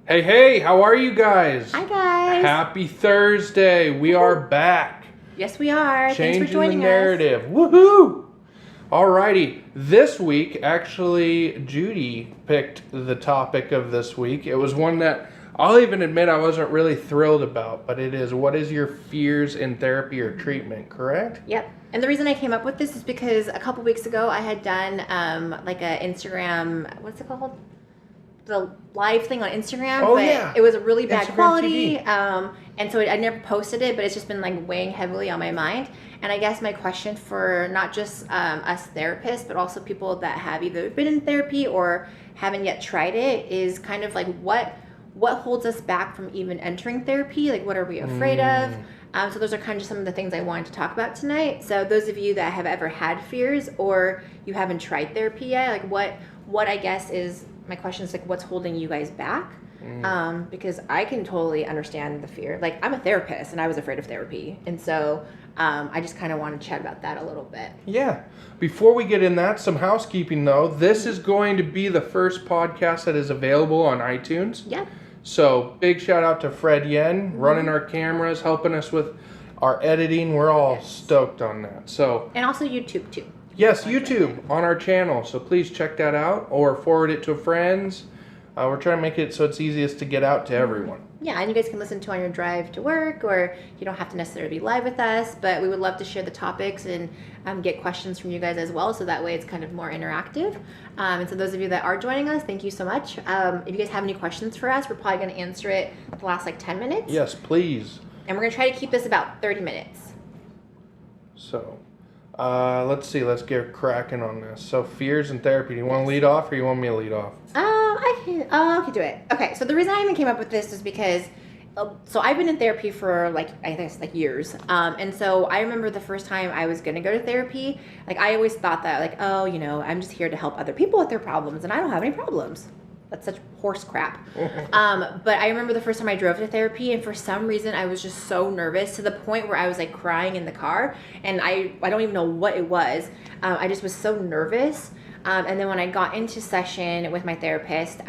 Hey, hey, how are you guys? Hi, guys. Happy Thursday. We are back. Yes, we are. Changing Thanks for joining the narrative. Woohoo! Alrighty. This week, actually, Judy picked the topic of this week. It was one that I'll even admit I wasn't really thrilled about, but it is, what is your fears in therapy or treatment, correct? Yep. And the reason I came up with this is because a couple weeks ago I had done like a Instagram, what's it called? The live thing on Instagram. Oh, but yeah. It was a really bad Instagram quality. TV. And so I never posted it, but it's just been like weighing heavily on my mind. And I guess my question for not just us therapists, but also people that have either been in therapy or haven't yet tried it is kind of like what holds us back from even entering therapy? Like, what are we afraid of? So those are kind of some of the things I wanted to talk about tonight. So those of you that have ever had fears or you haven't tried therapy yet, like what I guess is, my question is like, what's holding you guys back? Because I can totally understand the fear. Like, I'm a therapist and I was afraid of therapy. And so I just kind of want to chat about that a little bit. Yeah. Before we get in that, some housekeeping though. This is going to be the first podcast that is available on iTunes. Yeah. So big shout out to Fred Yen, running our cameras, helping us with our editing. We're all stoked on that. So And also YouTube too. yes, YouTube on our channel. So please check that out or forward it to friends. We're trying to make it so it's easiest to get out to everyone. Yeah, and you guys can listen to on your drive to work, or you don't have to necessarily be live with us, but we would love to share the topics and get questions from you guys as well, so that way it's kind of more interactive. And so those of you that are joining us, thank you so much. If you guys have any questions for us, we're probably going to answer it the last like 10 minutes. Yes, please. And we're going to try to keep this about 30 minutes. So let's see. Let's get cracking on this. So fears and therapy. Do you want to lead off or you want me to lead off? I can do it. Okay, so the reason I even came up with this is because, so I've been in therapy for like, I guess like years. And so I remember the first time I was going to go to therapy, like I always thought that like, oh, you know, I'm just here to help other people with their problems and I don't have any problems. That's such horse crap. But I remember the first time I drove to therapy, and for some reason I was just so nervous to the point where I was like crying in the car, and I don't even know what it was. I just was so nervous. And then when I got into session with my therapist,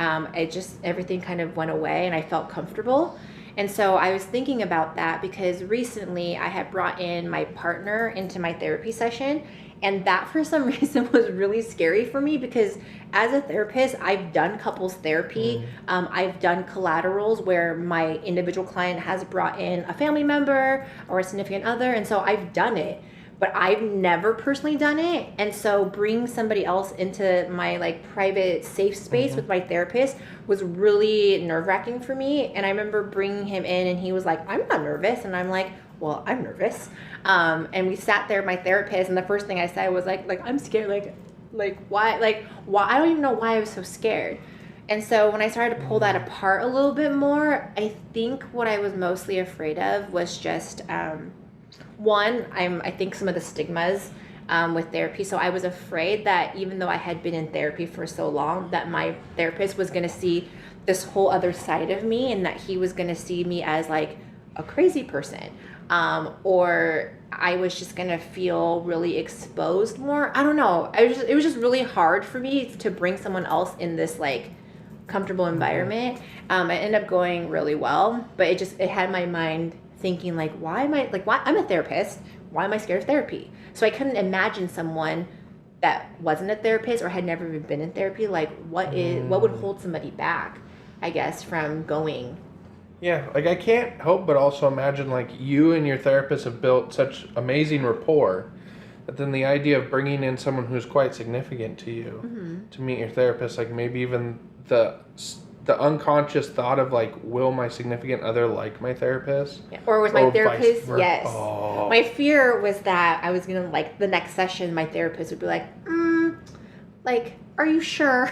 everything kind of went away and I felt comfortable. And so I was thinking about that because recently I had brought in my partner into my therapy session, and that for some reason was really scary for me because as a therapist, I've done couples therapy. I've done collaterals where my individual client has brought in a family member or a significant other, and so I've done it. But I've never personally done it. And so bringing somebody else into my like private safe space with my therapist was really nerve-wracking for me. And I remember bringing him in and he was like, I'm not nervous. And I'm like, well, I'm nervous. And we sat there, my therapist, and the first thing I said was like I'm scared. Like why? I don't even know why I was so scared. And so when I started to pull that apart a little bit more, I think what I was mostly afraid of was just, one, I think some of the stigmas with therapy. So I was afraid that even though I had been in therapy for so long, that my therapist was going to see this whole other side of me, and that he was going to see me as like a crazy person, or I was just going to feel really exposed more. I don't know. It was just really hard for me to bring someone else in this like comfortable environment. It ended up going really well, but it had my mind thinking like, why I'm a therapist, why am I scared of therapy? So I couldn't imagine someone that wasn't a therapist or had never even been in therapy, like what would hold somebody back, I guess, from going. Yeah, like I can't help but also imagine like you and your therapist have built such amazing rapport that then the idea of bringing in someone who's quite significant to you to meet your therapist, like maybe even the unconscious thought of like, will my significant other like my therapist? Yeah. Or with my therapist, yes. Oh. My fear was that I was going to, like, the next session, my therapist would be like, are you sure?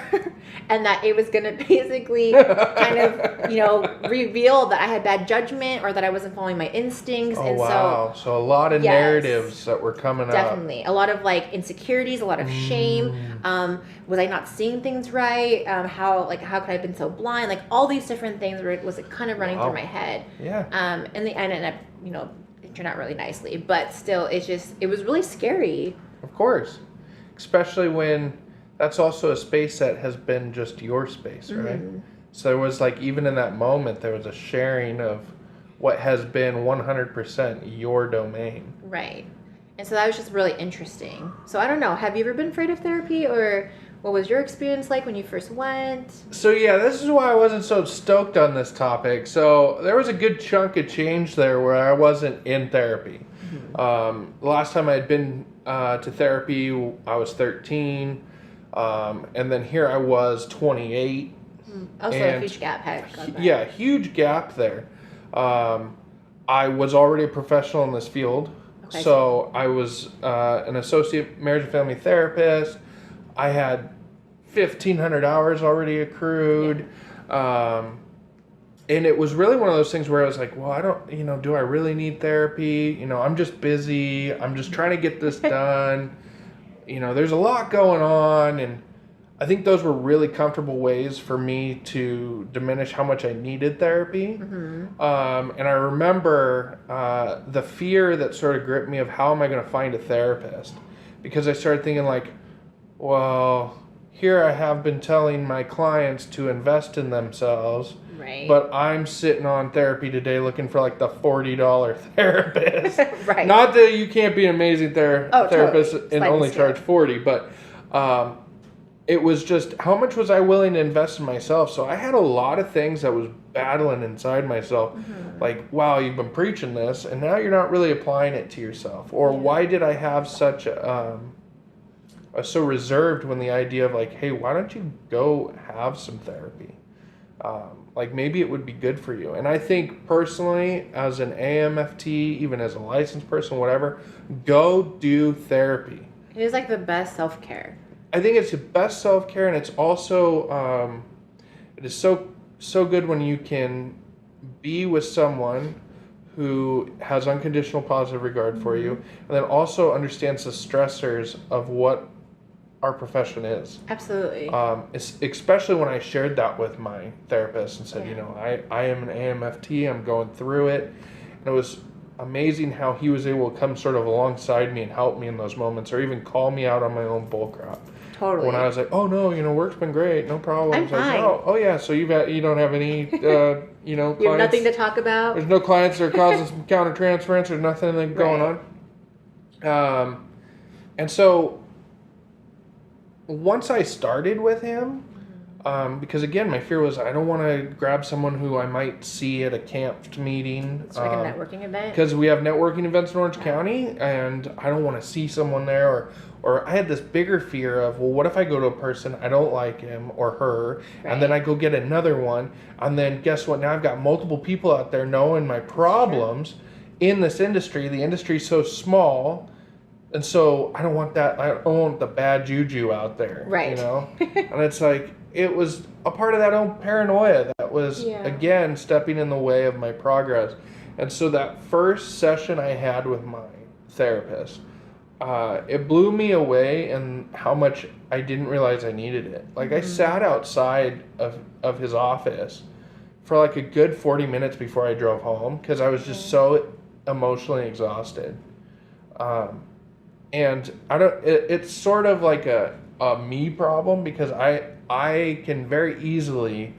And that it was going to basically kind of, reveal that I had bad judgment or that I wasn't following my instincts. Oh, and wow. So a lot of narratives that were coming up. Definitely. A lot of like insecurities, a lot of shame. Was I not seeing things right? How could I have been so blind? Like all these different things was kind of running through my head. Yeah. And the end ended up, it turned out really nicely, but still it was really scary. Of course. Especially when that's also a space that has been just your space, right? So there was like, even in that moment, there was a sharing of what has been 100% your domain. Right. And so that was just really interesting. So I don't know, have you ever been afraid of therapy, or what was your experience like when you first went? So yeah, this is why I wasn't so stoked on this topic. So there was a good chunk of change there where I wasn't in therapy. The last time I had been to therapy, I was 13. And then here I was 28. Oh, so a huge gap had gone by. Yeah, huge gap there. I was already a professional in this field. Okay. So I was an associate marriage and family therapist. I had 1,500 hours already accrued. And it was really one of those things where I was like, well, I don't, do I really need therapy? I'm just busy. I'm just trying to get this done. There's a lot going on. And I think those were really comfortable ways for me to diminish how much I needed therapy. And I remember the fear that sort of gripped me of how am I going to find a therapist? Because I started thinking like, well, here I have been telling my clients to invest in themselves, right? But I'm sitting on therapy today looking for like the $40 therapist. Right. Not that you can't be an amazing therapist totally. and only charge $40, but it was just how much was I willing to invest in myself. So I had a lot of things that was battling inside myself. Like, wow, you've been preaching this and now you're not really applying it to yourself. Or why did I have such so reserved when the idea of like, hey, why don't you go have some therapy? Like maybe it would be good for you. And I think personally, as an AMFT, even as a licensed person, whatever, go do therapy. It is like the best self-care. I think it's the best self-care, and it's also, it is so good when you can be with someone who has unconditional positive regard for you, and then also understands the stressors of what our profession is. Absolutely. Especially when I shared that with my therapist and said, I am an AMFT, I'm going through it. And it was amazing how he was able to come sort of alongside me and help me in those moments, or even call me out on my own bullcrap. Totally. When I was like, oh no, work's been great, no problem. I'm fine. Like, oh yeah, so you don't have any, clients? You have nothing to talk about? There's no clients that are causing some countertransference, there's nothing going on. And so once I started with him, because again, my fear was I don't want to grab someone who I might see at a camp meeting. It's like a networking event? Because we have networking events in Orange County, and I don't want to see someone there. Or I had this bigger fear of, well, what if I go to a person, I don't like him or her, and then I go get another one, and then guess what? Now I've got multiple people out there knowing my problems in this industry. The industry's so small. And so I don't want that. I don't want the bad juju out there. Right. And it's like, it was a part of that own paranoia that was, again, stepping in the way of my progress. And so that first session I had with my therapist, it blew me away in how much I didn't realize I needed it. Like, I sat outside of his office for like a good 40 minutes before I drove home because I was just so emotionally exhausted. And it's sort of like a me problem because I can very easily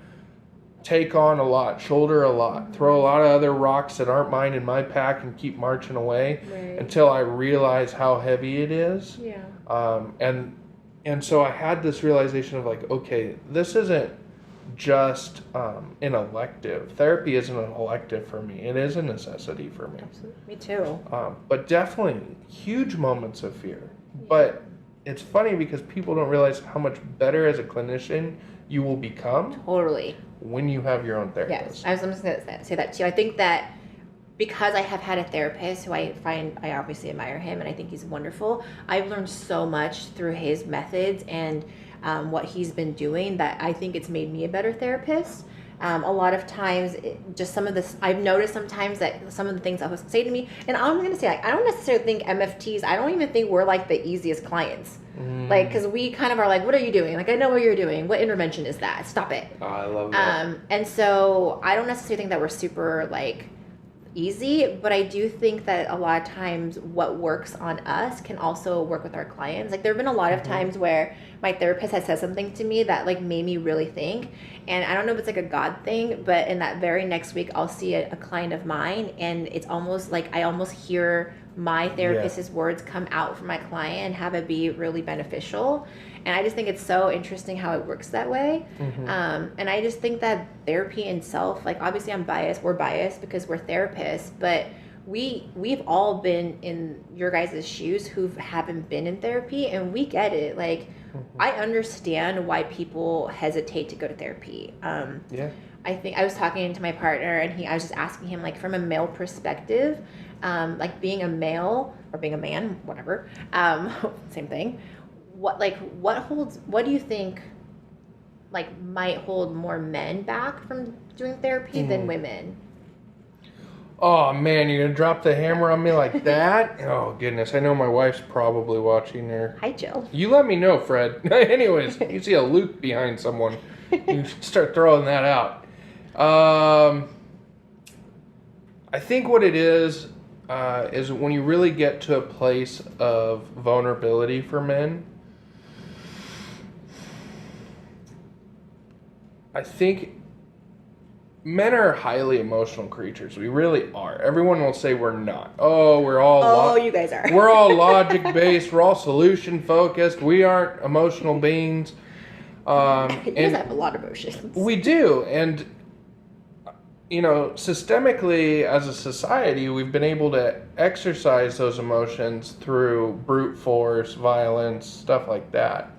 take on a lot, shoulder a lot, throw a lot of other rocks that aren't mine in my pack and keep marching away until I realize how heavy it is. And so I had this realization of like, okay, this isn't just an elective. Therapy isn't an elective for me. It is a necessity for me. Absolutely. Me too. But definitely huge moments of fear. But it's funny because people don't realize how much better as a clinician you will become. Totally. When you have your own therapist. Yes, I was going to say that too. I think that because I have had a therapist who I obviously admire him and I think he's wonderful, I've learned so much through his methods and what he's been doing that I think it's made me a better therapist. A lot of times, I've noticed sometimes that some of the things that he'll say to me, and I'm going to say, like, I don't necessarily think MFTs, I don't even think we're like the easiest clients. Like, because we kind of are like, what are you doing? Like, I know what you're doing. What intervention is that? Stop it. Oh, I love that. And so I don't necessarily think that we're super, like, easy, but I do think that a lot of times what works on us can also work with our clients. Like there have been a lot of times where my therapist has said something to me that like made me really think, and I don't know if it's like a God thing, but in that very next week I'll see a client of mine, and it's almost like I almost hear my therapist's words come out from my client and have it be really beneficial. And I just think it's so interesting how it works that way. And I just think that therapy and self, like obviously I'm biased, we're biased because we're therapists, but we've all been in your guys' shoes who haven't been in therapy, and we get it. Like I understand why people hesitate to go to therapy. I think I was talking to my partner, and I was just asking him, like, from a male perspective, like being a male or being a man, whatever, same thing. What do you think like might hold more men back from doing therapy than women? Oh man, you're gonna drop the hammer on me like that? Oh goodness, I know my wife's probably watching there. Hi, Jill. You let me know, Fred. Anyways, you see a Luke behind someone, you start throwing that out. I think what it is when you really get to a place of vulnerability for men. I think men are highly emotional creatures. We really are. Everyone will say we're not. Oh, we're all... you guys are. We're all logic-based. We're all solution-focused. We aren't emotional beings. You guys have a lot of emotions. We do. And, you know, systemically, as a society, we've been able to exercise those emotions through brute force, violence, stuff like that.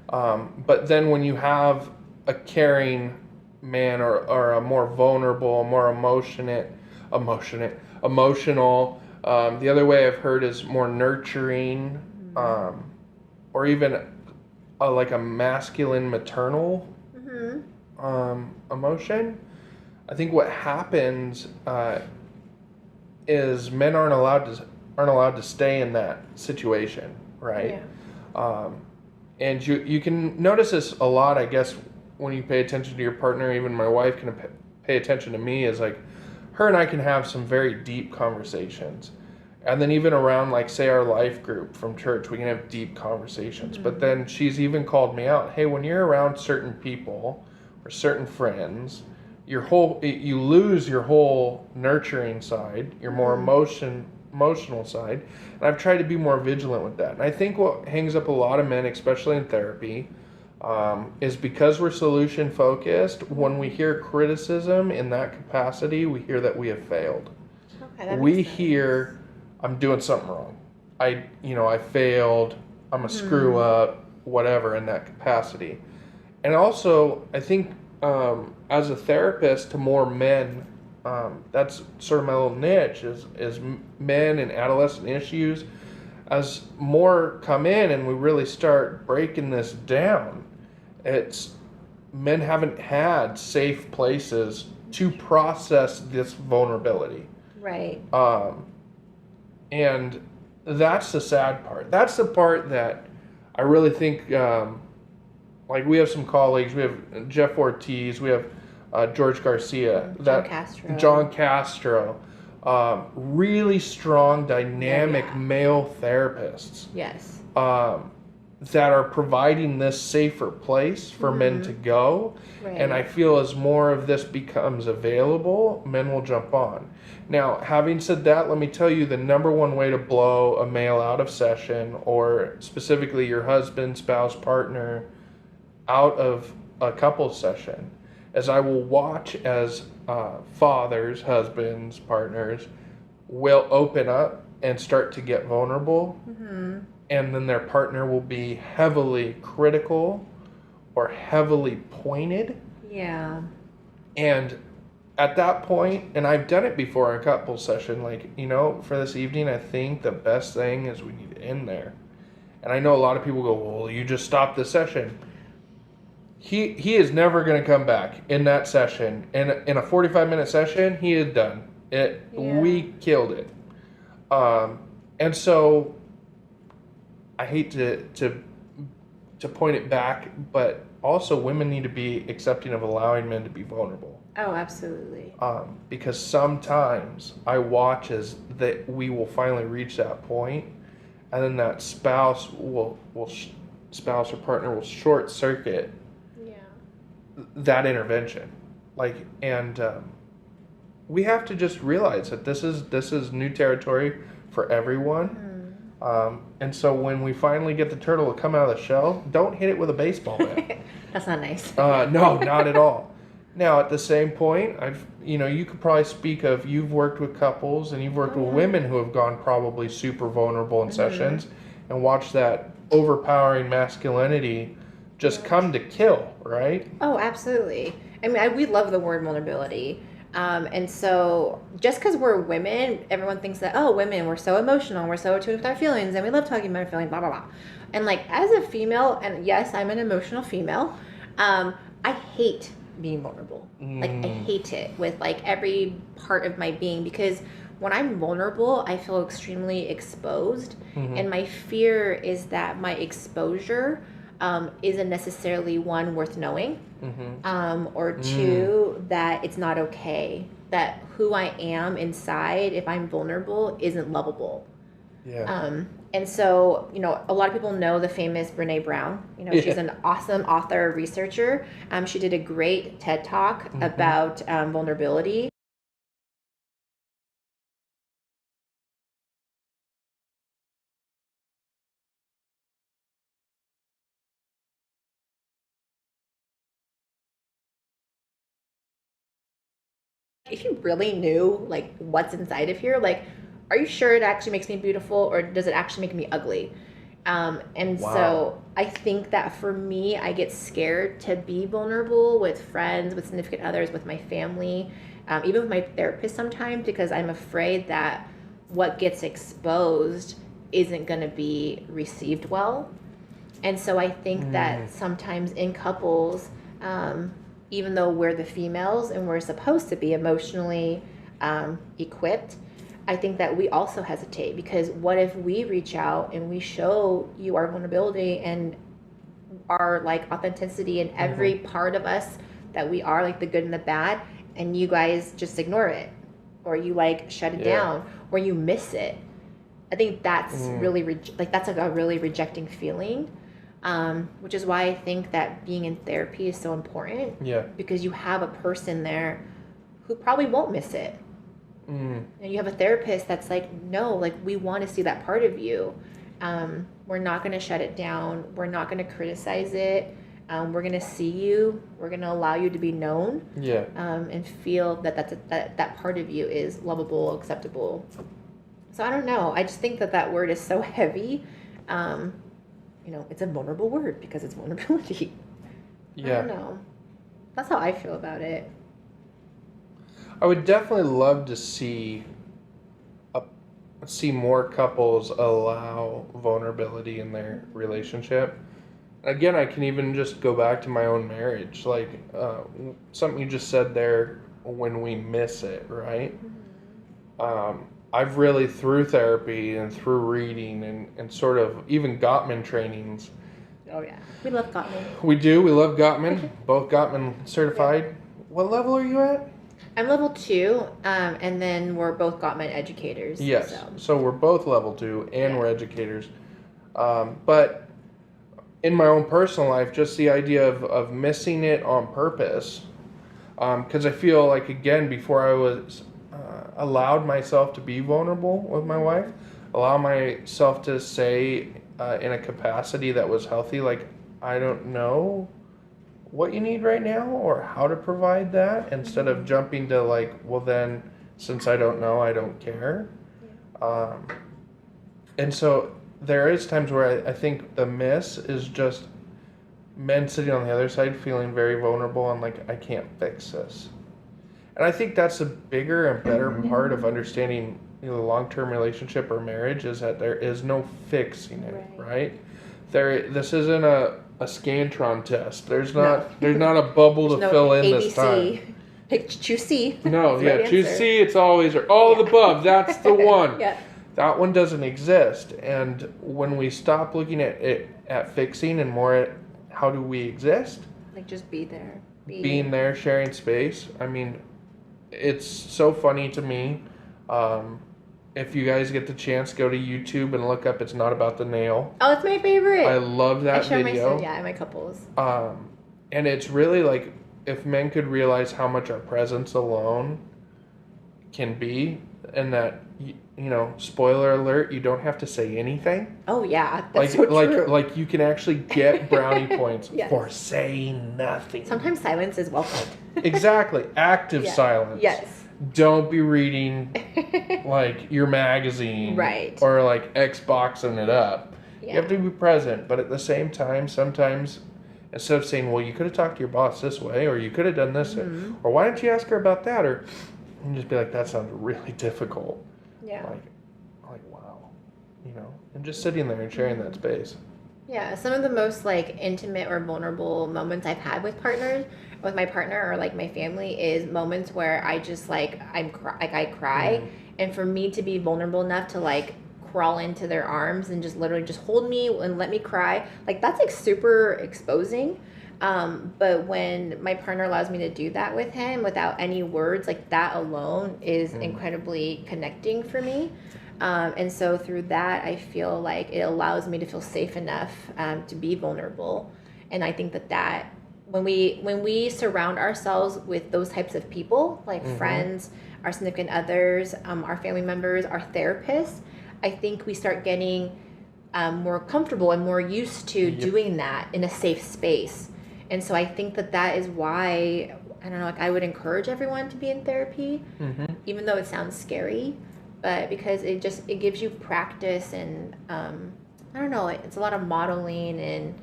But then when you have a caring man or a more vulnerable, more emotional. The other way I've heard is more nurturing, or even like a masculine maternal emotion. I think what happens is men aren't allowed to stay in that situation, right? Yeah. And you can notice this a lot, I guess, when you pay attention to your partner. Even my wife can pay attention to me, is like her and I can have some very deep conversations. And then even around, like, say our life group from church, we can have deep conversations. But then she's even called me out, hey, when you're around certain people or certain friends, you lose your whole nurturing side, your more emotional side. And I've tried to be more vigilant with that. And I think what hangs up a lot of men, especially in therapy, is because we're solution focused. When we hear criticism in that capacity, we hear that we have failed. Okay, we hear, I'm doing something wrong. I failed. I'm a screw up, whatever, in that capacity. And also, I think as a therapist to more men, that's sort of my little niche is men and adolescent issues. As more come in and we really start breaking this down, it's men haven't had safe places to process this vulnerability. Right. And that's the sad part. That's the part that I really think, like we have some colleagues, we have Jeff Ortiz, we have George Garcia, John Castro, really strong, dynamic male therapists. Yes. That are providing this safer place for men to go. Right. And I feel as more of this becomes available, men will jump on. Now, having said that, let me tell you the number one way to blow a male out of session, or specifically your husband, spouse, partner, out of a couple session, is I will watch as fathers, husbands, partners will open up and start to get vulnerable. And then their partner will be heavily critical or heavily pointed. Yeah. And at that point, and I've done it before in a couple session, like, for this evening, I think the best thing is we need to end there. And I know a lot of people go, well, you just stopped the session. He is never going to come back in that session. In a 45-minute session, he is done. We killed it. And so I hate to point it back, but also women need to be accepting of allowing men to be vulnerable. Oh, absolutely. Because sometimes I watch as that we will finally reach that point, and then that spouse spouse or partner will short circuit that intervention, we have to just realize that this is new territory for everyone. And so when we finally get the turtle to come out of the shell, don't hit it with a baseball bat. That's not nice. No, not at all. Now, at the same point, you could probably speak of, you've worked with couples and you've worked with women who have gone probably super vulnerable in sessions and watched that overpowering masculinity just come to kill, right? Oh, absolutely. I mean, we love the word vulnerability. And so just because we're women, everyone thinks that, oh, women, we're so emotional, we're so attuned with our feelings, and we love talking about our feelings, blah, blah, blah. And like, as a female, and yes, I'm an emotional female, I hate being vulnerable. Like, I hate it with like every part of my being, because when I'm vulnerable, I feel extremely exposed. And my fear is that my exposure isn't necessarily, one, worth knowing, or two, that it's not okay, that who I am inside, if I'm vulnerable, isn't lovable. And so, a lot of people know the famous Brene Brown. She's an awesome author, researcher. She did a great TED Talk about vulnerability. If you really knew like what's inside of here, like, are you sure it actually makes me beautiful, or does it actually make me ugly? So I think that for me, I get scared to be vulnerable with friends, with significant others, with my family, even with my therapist sometimes, because I'm afraid that what gets exposed isn't going to be received well. And so I think that sometimes in couples, even though we're the females and we're supposed to be emotionally equipped, I think that we also hesitate, because what if we reach out and we show you our vulnerability and our like authenticity in every part of us that we are, like the good and the bad, and you guys just ignore it, or you like shut it down, or you miss it. I think that's really that's like a really rejecting feeling. Which is why I think that being in therapy is so important. Because you have a person there who probably won't miss it. And you have a therapist that's like, no, like, we want to see that part of you. We're not going to shut it down. We're not going to criticize it. We're going to see you. We're going to allow you to be known. And feel that part of you is lovable, acceptable. So I don't know. I just think that word is so heavy. It's a vulnerable word because it's vulnerability. I don't know. That's how I feel about it. I would definitely love to see more couples allow vulnerability in their relationship. Again, I can even just go back to my own marriage, like something you just said there, when we miss it, right? I've really, through therapy and through reading and sort of even Gottman trainings. Oh yeah, we love Gottman. We do. We love Gottman. Both Gottman certified. What level are you at? I'm level 2, and then we're both Gottman educators. Yes. So we're both level 2, and we're educators. But in my own personal life, just the idea of missing it on purpose, because I feel like, again, before I was allowed myself to be vulnerable with my wife, allow myself to say in a capacity that was healthy, like, I don't know what you need right now or how to provide that, instead of jumping to like, well then, since I don't know, I don't care. And so there is times where I think the miss is just men sitting on the other side feeling very vulnerable and like, I can't fix this. And I think that's a bigger and better part of understanding the long-term relationship or marriage, is that there is no fixing it, right? This isn't a Scantron test. There's not a bubble to fill in this time. Choose C. No, choose C. It's always all the above. That's the one. That one doesn't exist. And when we stop looking at fixing and more at how do we exist, Like, just be there. Being there, sharing space. I mean, it's so funny to me. If you guys get the chance, go to YouTube and look up It's Not About the Nail. Oh, it's my favorite. I love that video. My couples. And it's really like, if men could realize how much our presence alone can be, and that, you know, spoiler alert, you don't have to say anything. Oh yeah, that's so true. Like you can actually get brownie points Yes. for saying nothing. Sometimes silence is welcome. Exactly. Active silence. Yes. Don't be reading like your magazine. Right. Or like Xboxing it up. Yeah. You have to be present, but at the same time, sometimes instead of saying, well, you could have talked to your boss this way, or you could have done this, or why didn't you ask her about that? Or and just be like, that sounds really difficult. Yeah. Like wow, you know, and just sitting there and sharing that space. Yeah, some of the most like intimate or vulnerable moments I've had with my partner or like my family is moments where I just like I cry, and for me to be vulnerable enough to like crawl into their arms and just literally just hold me and let me cry, like that's like super exposing. But when my partner allows me to do that with him without any words, like that alone is incredibly connecting for me. And so through that, I feel like it allows me to feel safe enough to be vulnerable. And I think that when we surround ourselves with those types of people, like friends, our significant others, our family members, our therapists, I think we start getting more comfortable and more used to doing that in a safe space. And so I think that is why, I don't know, like I would encourage everyone to be in therapy, even though it sounds scary, but because it gives you practice and, I don't know, it's a lot of modeling, and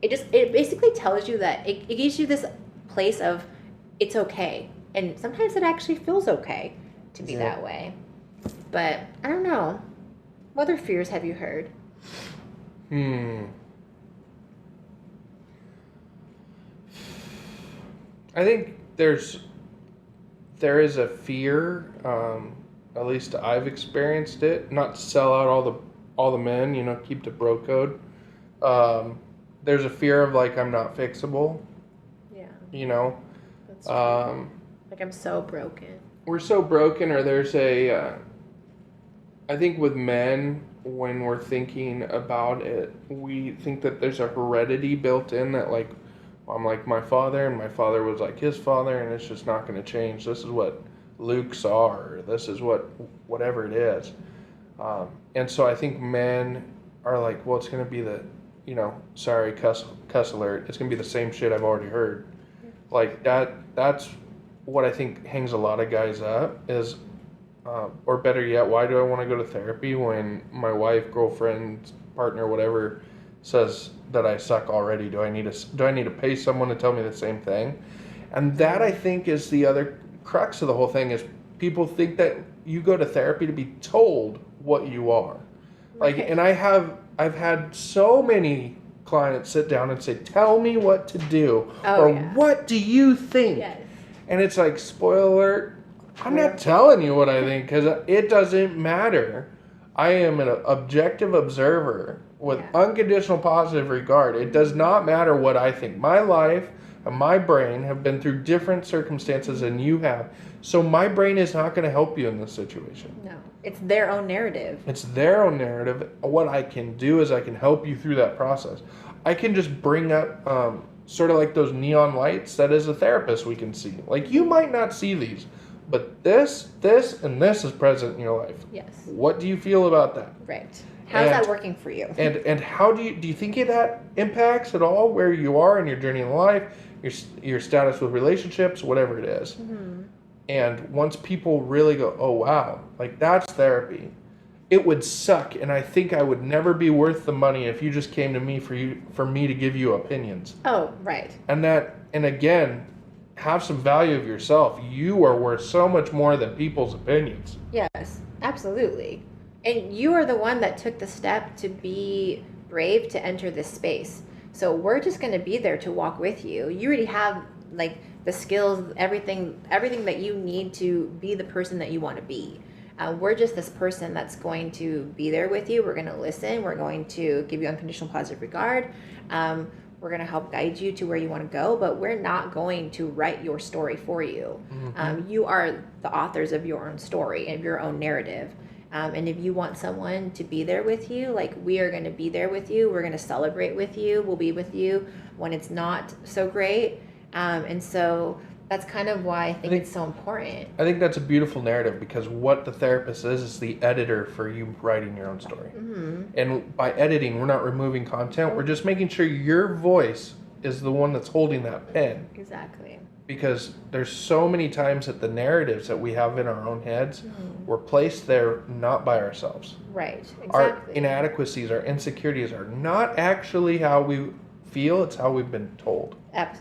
it basically tells you that it gives you this place of it's okay. And sometimes it actually feels okay to be that way. But I don't know. What other fears have you heard? I think there is a fear, at least I've experienced it, not to sell out all the men, you know, keep the bro code. There's a fear of like I'm not fixable. Yeah. You know. That's true. Like I'm so broken. We're so broken, or there's I think with men, when we're thinking about it, we think that there's a heredity built in that like, I'm like my father, and my father was like his father, and it's just not going to change. This is what Luke's are. This is whatever it is. And so I think men are like, well, it's going to be the, you know, sorry, cuss alert. It's going to be the same shit I've already heard. Like that's what I think hangs a lot of guys up is, or better yet, why do I want to go to therapy when my wife, girlfriend, partner, whatever, says that I suck already? Do I need to pay someone to tell me the same thing? And that, I think, is the other crux of the whole thing, is people think that you go to therapy to be told what you are. Like, and I've had so many clients sit down and say, tell me what to do, what do you think? Yes. And it's like, spoiler alert, I'm not telling you what I think, because it doesn't matter. I am an objective observer with unconditional positive regard. It does not matter what I think. My life and my brain have been through different circumstances than you have. So my brain is not going to help you in this situation. No, it's their own narrative. It's their own narrative. What I can do is I can help you through that process. I can just bring up sort of like those neon lights that as a therapist we can see. Like, you might not see these, but this, and this is present in your life. Yes. What do you feel about that? Right. How's that working for you? And how do you think that impacts at all where you are in your journey in life, your status with relationships, whatever it is? Mm-hmm. And once people really go, oh wow, like that's therapy, it would suck, and I think I would never be worth the money if you just came to me for me to give you opinions. Oh, right. And again, have some value of yourself. You are worth so much more than people's opinions. Yes, absolutely. And you are the one that took the step to be brave to enter this space. So we're just going to be there to walk with you. You already have like the skills, everything that you need to be the person that you want to be. We're just this person that's going to be there with you. We're going to listen. We're going to give you unconditional positive regard. We're going to help guide you to where you want to go, but we're not going to write your story for you. You are the authors of your own story and your own narrative. And if you want someone to be there with you, like, we are going to be there with you. We're going to celebrate with you. We'll be with you when it's not so great. And so that's kind of why I think it's so important. I think that's a beautiful narrative, because what the therapist is the editor for you writing your own story. And by editing, we're not removing content. We're just making sure your voice is the one that's holding that pen. Exactly. Because there's so many times that the narratives that we have in our own heads were placed there not by ourselves. Right, exactly. Our inadequacies, our insecurities are not actually how we feel, it's how we've been told.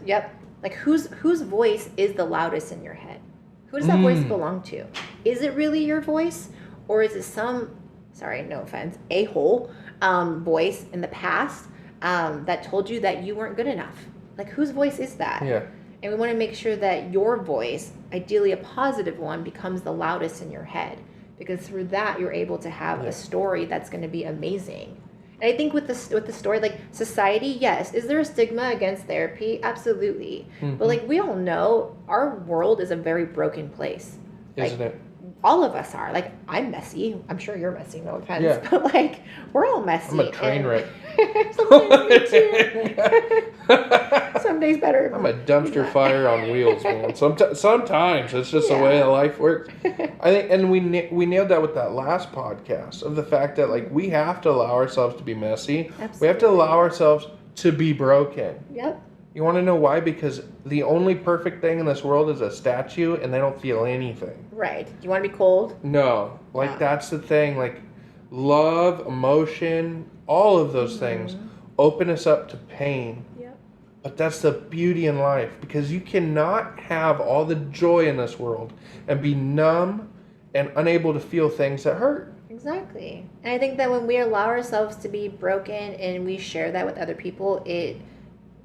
Yep. Like, whose voice is the loudest in your head? Who does that voice belong to? Is it really your voice? Or is it some, sorry, no offense, a-hole voice in the past that told you that you weren't good enough? Like, whose voice is that? Yeah. And we want to make sure that your voice, ideally a positive one, becomes the loudest in your head. Because through that, you're able to have a story that's going to be amazing. And I think with the story, like, society, yes. Is there a stigma against therapy? Absolutely. But, like, we all know our world is a very broken place. Isn't it? All of us are. Like, I'm messy. I'm sure you're messy, no offense. Yeah. But, like, we're all messy. I'm a train wreck. Sometimes me too. Some days better. I'm a dumpster fire on wheels, man. Sometimes it's just the way life works. I think, and we nailed that with that last podcast, of the fact that, like, we have to allow ourselves to be messy. Absolutely. We have to allow ourselves to be broken. Yep. You want to know why? Because the only perfect thing in this world is a statue, and they don't feel anything. Right. Do you want to be cold? No. Like, that's the thing. Like, love, emotion, all of those things open us up to pain. Yep. But that's the beauty in life, because you cannot have all the joy in this world and be numb and unable to feel things that hurt. Exactly. And I think that when we allow ourselves to be broken and we share that with other people, it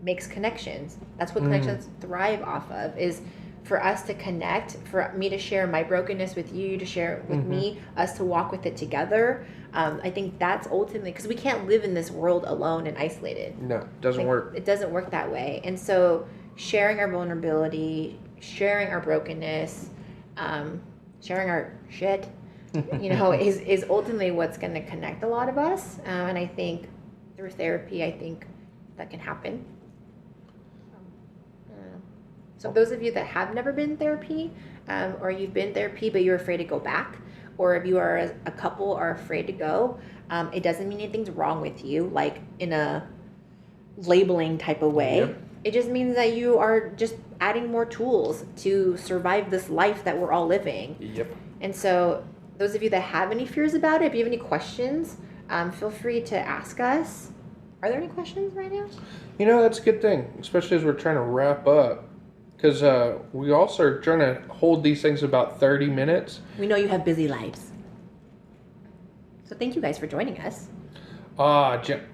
makes connections. That's what connections thrive off of, is for us to connect, for me to share my brokenness with you, to share it with me, us to walk with it together. I think that's ultimately, because we can't live in this world alone and isolated. No, it doesn't work. It doesn't work that way. And so sharing our vulnerability, sharing our brokenness, sharing our shit, is ultimately what's going to connect a lot of us. And I think through therapy, I think that can happen. So those of you that have never been in therapy, or you've been in therapy but you're afraid to go back, or if you are a couple are afraid to go, it doesn't mean anything's wrong with you, like in a labeling type of way. Yep. It just means that you are just adding more tools to survive this life that we're all living. Yep. And so those of you that have any fears about it, if you have any questions, feel free to ask us. Are there any questions right now? That's a good thing, especially as we're trying to wrap up. Because we also are trying to hold these things about 30 minutes. We know you have busy lives. So thank you guys for joining us.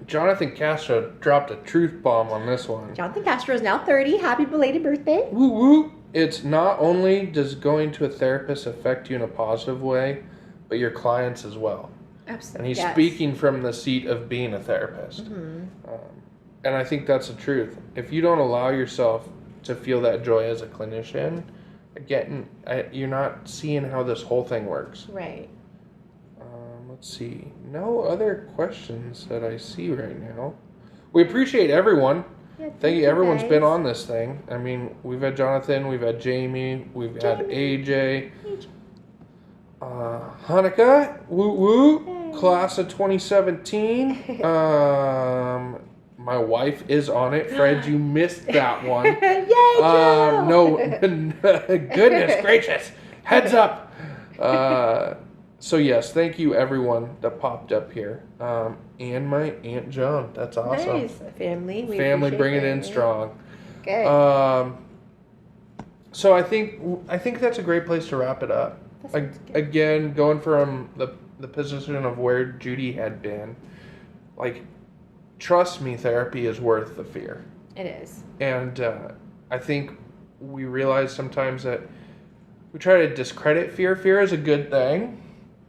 Jonathan Castro dropped a truth bomb on this one. Jonathan Castro is now 30. Happy belated birthday. Woo woo. It's not only does going to a therapist affect you in a positive way, but your clients as well. Absolutely. And he's speaking from the seat of being a therapist. And I think that's the truth. If you don't allow yourself to feel that joy as a clinician, again, you're not seeing how this whole thing works. Right. Let's see. No other questions that I see right now. We appreciate everyone. Yeah, thank you. Everyone's been on this thing. I mean, we've had Jonathan, we've had Jamie, we've had AJ. Hanukkah, woo woo, class of 2017. My wife is on it. Fred, you missed that one. Yay, Joe! No, goodness gracious. Heads up. So yes, thank you everyone that popped up here. And my Aunt Joan. That's awesome. Nice. Family. Family bringing in strong. Good. So I think that's a great place to wrap it up. Again, going from the position of where Judy had been, like, trust me, therapy is worth the fear. It is. And I think we realize sometimes that we try to discredit fear. Fear is a good thing,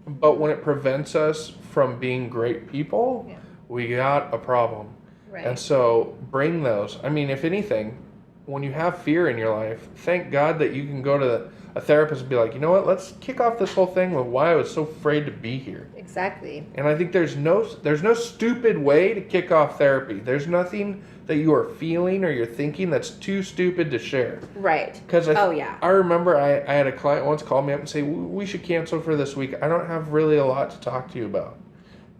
but when it prevents us from being great people, we got a problem. Right. And so bring those. I mean, if anything, when you have fear in your life, thank God that you can go to a therapist and be like, you know what, let's kick off this whole thing with why I was so afraid to be here. Exactly. And I think there's no stupid way to kick off therapy. There's nothing that you are feeling or you're thinking that's too stupid to share. Right. Because yeah. I remember I had a client once call me up and say, we should cancel for this week. I don't have really a lot to talk to you about.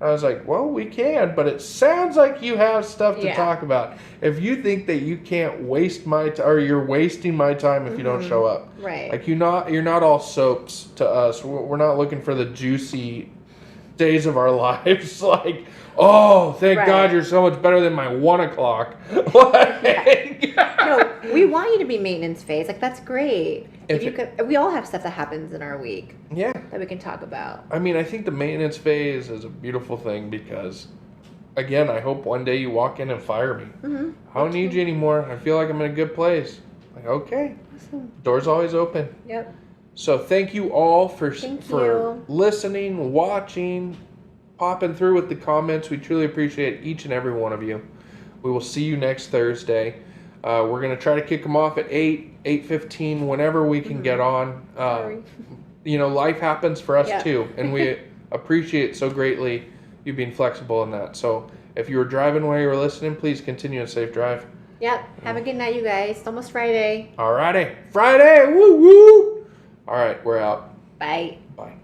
I was like, well, we can, but it sounds like you have stuff to talk about. If you think that you can't waste my time, or you're wasting my time if you don't show up. Right. Like you're not all soaps to us. We're not looking for the juicy days of our lives. Like, oh, thank God you're so much better than my 1 o'clock. No, we want you to be maintenance phase. Like, that's great. We all have stuff that happens in our week. Yeah. That we can talk about. I mean, I think the maintenance phase is a beautiful thing because, again, I hope one day you walk in and fire me. Mm-hmm. I don't need you anymore. I feel like I'm in a good place. Like, okay. Awesome. Door's always open. Yep. So thank you all for you. listening, watching, popping through with the comments. We truly appreciate each and every one of you. We will see you next Thursday. We're going to try to kick them off at 8:15, whenever we can get on. Sorry. You know, life happens for us too, and we appreciate so greatly you being flexible in that. So if you were driving while you were listening, please continue a safe drive. Yep. Have a good night, you guys. It's almost Friday. Alrighty. Friday! Woo woo! Alright, we're out. Bye. Bye.